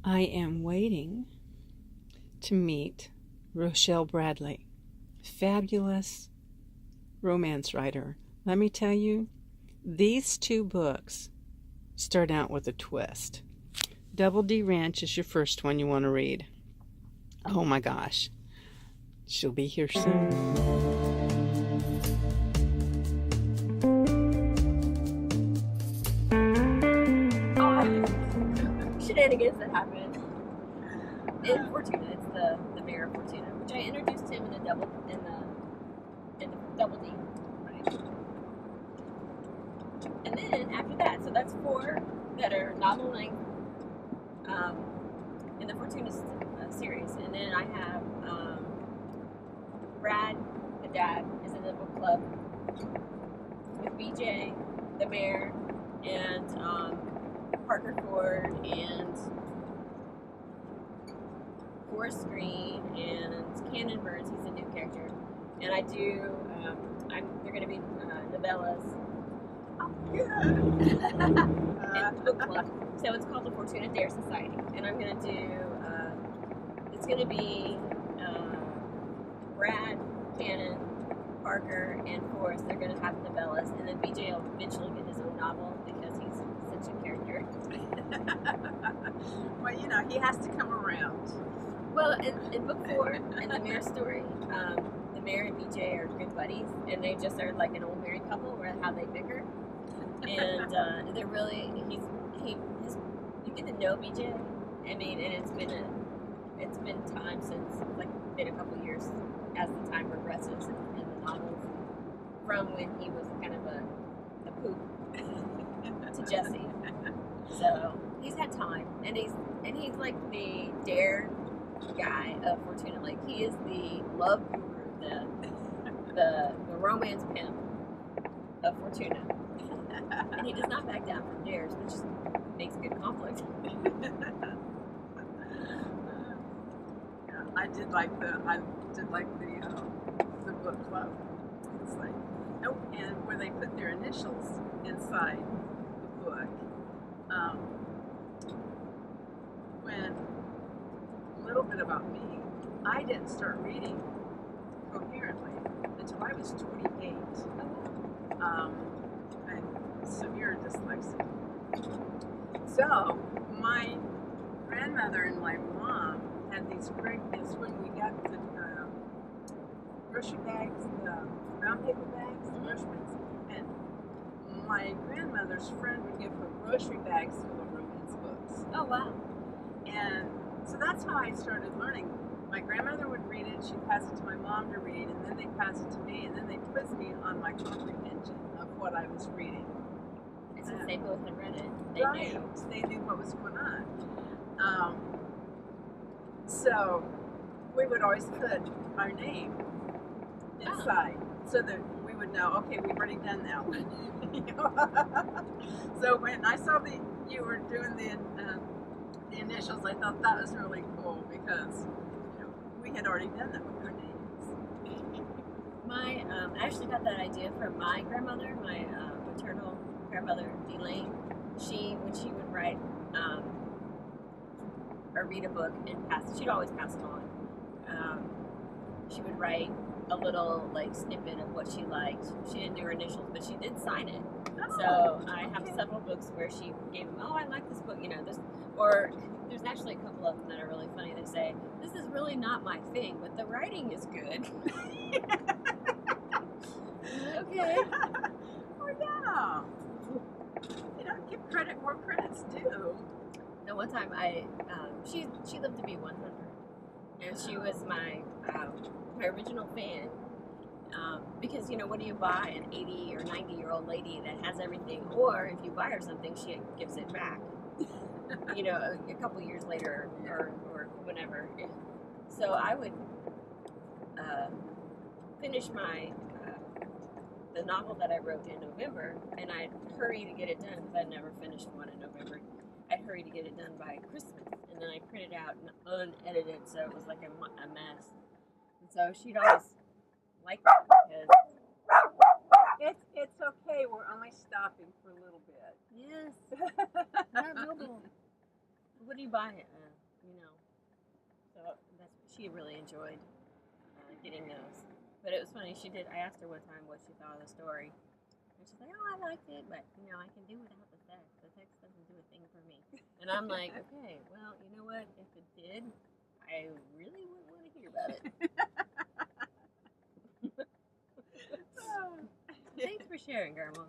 I am waiting to meet Rochelle Bradley, fabulous romance writer. Let me tell you, these two books start out with a twist. Double D Ranch is your first one you want to read. Oh my gosh. She'll be here soon. Shenanigans that happen in Fortuna. It's the mayor of Fortuna, which I introduced him in the double D, right? And then after that, so that's 4 that are novel length in the Fortuna series, and then I have Brad, the dad, is in the book club with BJ, the mayor, and Parker Ford and Forrest Green and Cannon Burns. He's a new character, and I do. They're going to be novellas. Oh, good. And book club. So it's called the Fortuna Dare Society, and I'm going to do. It's going to be Brad, Cannon, Parker, and Forrest. They're going to have novellas, and then BJ will eventually get his own novel because he's such a character. Well, he has to come around. Well, in book 4, in the mayor story, the mayor and BJ are good buddies, and they just are like an old married couple, where how they bicker, and they're really you get to know BJ. I mean, and it's been time since been a couple years as the time progresses in the novels, from when he was kind of a poop to Jesse. So he's had time, and he's like the dare guy of Fortuna. Like, he is the love guru, the romance pimp of Fortuna, and he does not back down from dares, which makes good conflict. I did like the book club. It's like, nope, and where they put their initials inside the book. When a little bit about me, I didn't start reading coherently until I was 28. I'm severe dyslexic. So my grandmother and my mom had these great gifts when we got the grocery bags, the brown paper bags, the groceries, and my grandmother's friend would give her grocery bags full of romance books. Oh, wow. And so that's how I started learning. My grandmother would read it, she'd pass it to my mom to read, and then they'd pass it to me, and then they'd quiz me on my comprehension of what I was reading. And since they both had read it, they knew what was going on. So we would always put our name inside so that we would know, okay, we've already done that one. So when I saw you were doing the initials, I thought that was really cool because we had already done that with our names. I actually got that idea from my grandmother, my maternal grandmother, Elaine. When she would write or read a book and pass it, she'd always pass it on. She would write a little snippet of what she liked. She didn't do her initials, but she did sign it. So I have several books where she gave them, I like this book, or there's actually a couple of them that are really funny. They say, this is really not my thing, but the writing is good. Okay. Oh, yeah. Give credit where credit's due. And one time she lived to be 100, and she was my original fan. Because what do you buy an 80 or 90-year-old lady that has everything, or if you buy her something, she gives it back. A couple years later or whenever. So I would finish the novel that I wrote in November, and I'd hurry to get it done because I'd never finished one in November. I'd hurry to get it done by Christmas, and then I printed out and unedited, so it was like a mess. And so she'd always like that because it's okay. We're only stopping for a little bit. Yes. Not mobile. What do you buy? So she really enjoyed getting those. But it was funny. I asked her one time what she thought of the story, and she's like, "Oh, I liked it, but I can do without the text. The text doesn't do a thing for me." And I'm like, "Okay, well, you know what? If it did, I really wouldn't want to hear about it." Thanks for sharing, Grandma.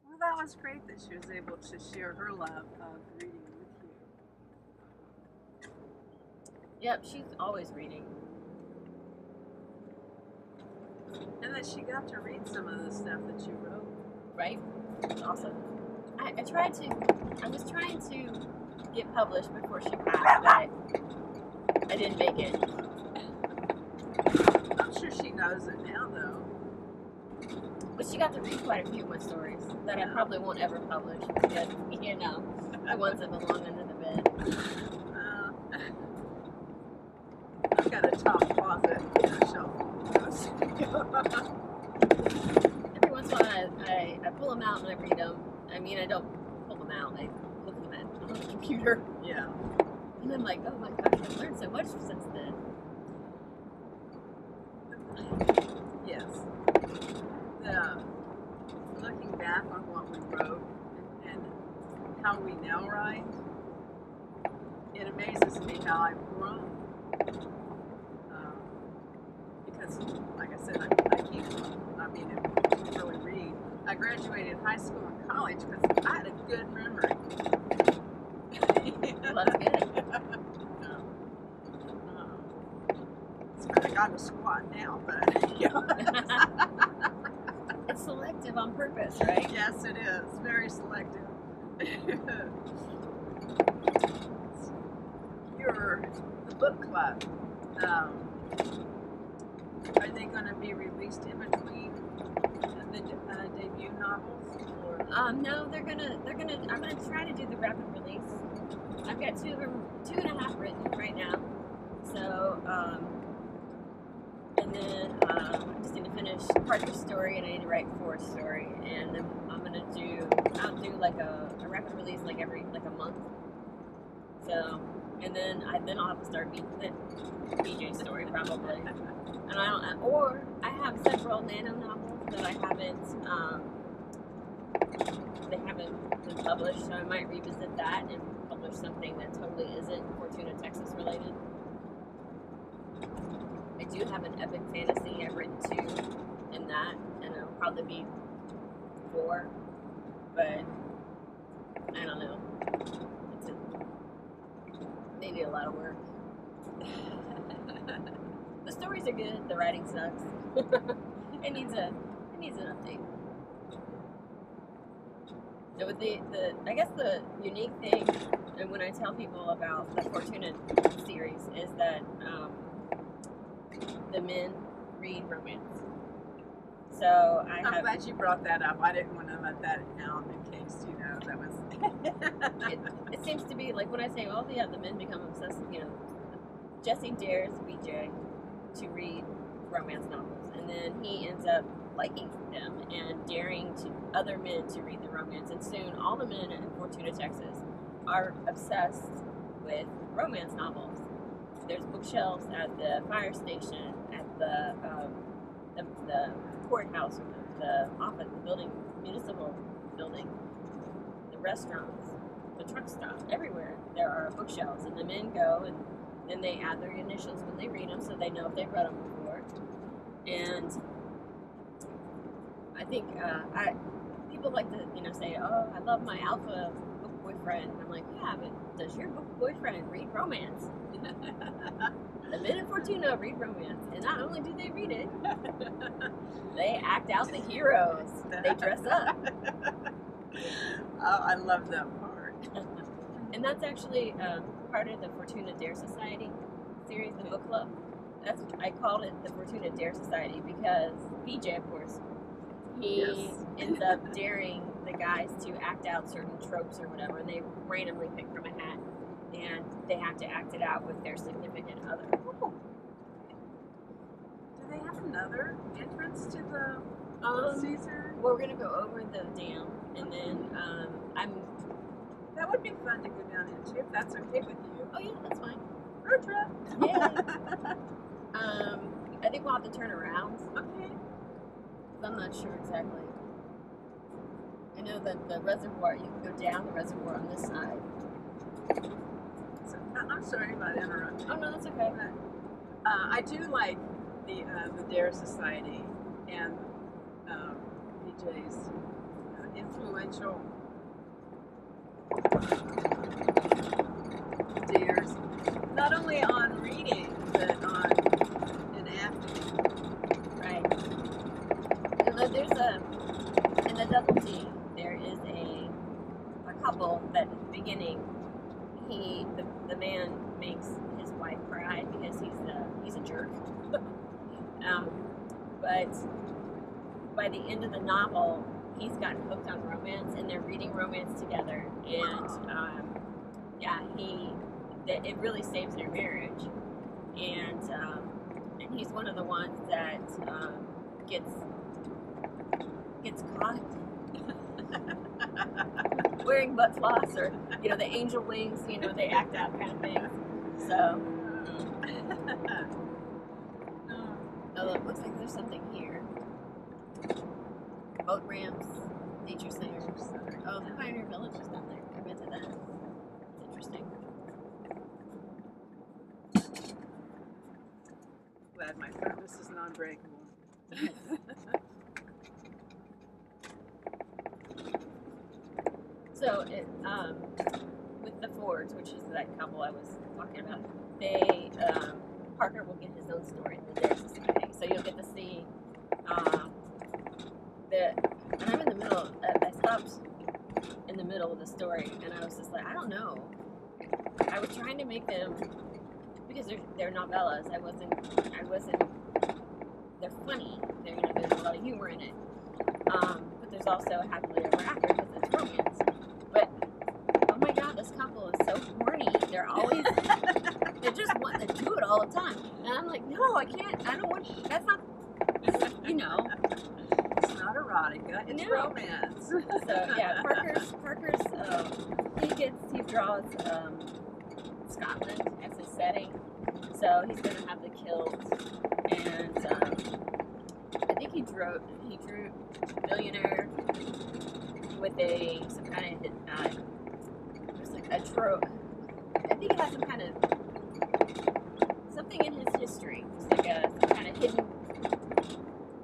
Well, that was great that she was able to share her love of reading with you. Yep, she's always reading. And that she got to read some of the stuff that you wrote. Right? It's awesome. I was trying to get published before she passed, but I didn't make it. I'm sure she knows it now, though. But she got to read quite a few of my stories that I probably won't ever publish because, the ones that belong under the bed. I've got a top closet shelf. Every once in a while, I pull them out and I read them. I mean, I don't pull them out. I look at them on the computer. Yeah. And I'm like, oh my gosh, I've learned so much since then. Yes. Looking back on what we wrote and how we now write, it amazes me how I've grown. Because, like I said, I can't really read. I graduated high school and college because I had a good memory. Well, that's good. It's kind of got to squat now, but it's selective on purpose, right? Yes, it is. Very selective. The book club. Are they going to be released in between the debut novels? Or? No, they're gonna. I'm gonna try to do the rapid release. I've got 2.5 written right now. So, and then I just need to finish part of the story, and I need to write 4th story, and then I'll do like a rapid release like a month. So, and then I'll have to start the BJ story probably. And I have several nano novels that I haven't, they haven't been published, so I might revisit that and publish something that totally isn't Fortuna Texas related. I do have an epic fantasy I've written 2 in that, and it'll probably be 4, but I don't know. They need a lot of work. The stories are good. The writing sucks. It needs an update. So with I guess the unique thing, and when I tell people about the Fortuna series, is that the men read romance. So I'm glad you brought that up. I didn't want to let that out in case that was. It seems to be like when I say, "Oh yeah, the men become obsessed." Jesse dares BJ to read romance novels, and then he ends up liking them and daring other men to read the romance, and soon all the men in Fortuna, Texas are obsessed with romance novels. There's bookshelves at the fire station, at the courthouse, the office, the building, municipal building, the restaurants, the truck stops, everywhere there are bookshelves, and the men go and then they add their initials when they read them, so they know if they've read them before. And I think people like to, say, "Oh, I love my alpha book boyfriend." And I'm like, "Yeah, but does your book boyfriend read romance?" The men in Fortuna read romance, and not only do they read it, they act out the heroes. They dress up. Oh, I love that part. And that's actually part of the Fortuna Dare Society series, the book club. I called it the Fortuna Dare Society because BJ, of course, he ends up daring the guys to act out certain tropes or whatever. They randomly pick from a hat, and they have to act it out with their significant other. Ooh. Do they have another entrance to the Caesar? Well, we're gonna go over the dam, and then That would be fun to go down into if that's okay with you. Oh yeah, that's fine. Road trip. Yeah. I think we'll have to turn around. Okay. 'Cause I'm not sure exactly. I know that the reservoir, you can go down the reservoir on this side. So, I'm sorry about interrupting. Oh no, that's okay. I do like the D.A.R.C Society and BJ's influential D.A.R.C. not only on reading but on in acting. Right. And then there's in the double D, there is a couple that at the beginning, the man makes his wife cry because he's a jerk. But by the end of the novel, he's gotten hooked on romance, and they're reading romance together, and it really saves their marriage, and he's one of the ones that gets caught wearing butt floss or the angel wings, they act out kind of thing. So oh, it looks like there's something here. Boat ramps, nature centers. Oh, the Pioneer Village is down there. I've been to that. It's interesting. Glad my purpose is non-breakable. So with the Fords, which is that couple I was talking about, they Parker will get his own story in the D.A.R.C Society. So you'll get to see and I'm in the middle. I stopped in the middle of the story, and I was just like, I don't know. I was trying to make them, because they're novellas. I wasn't. They're funny. There's a lot of humor in it. But there's also a happily ever after because it's romance. But oh my God, this couple is so horny. They're always they just want to do it all the time, and I'm like, no, I can't. I don't want. That's not. It's not erotica. It's romance. So yeah, Parker's he draws Scotland as his setting, so he's gonna have the kilt, and I think he drew billionaire with some kind of there's like a trope. I think it has some kind of something in his history, just like some kind of hidden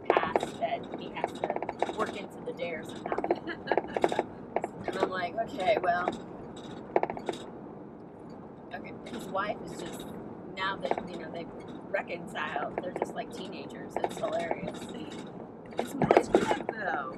past that he has to work into the dare somehow. And I'm like, okay, well, his wife is just, now that they've reconciled, they're just like teenagers. It's hilarious. It's good though.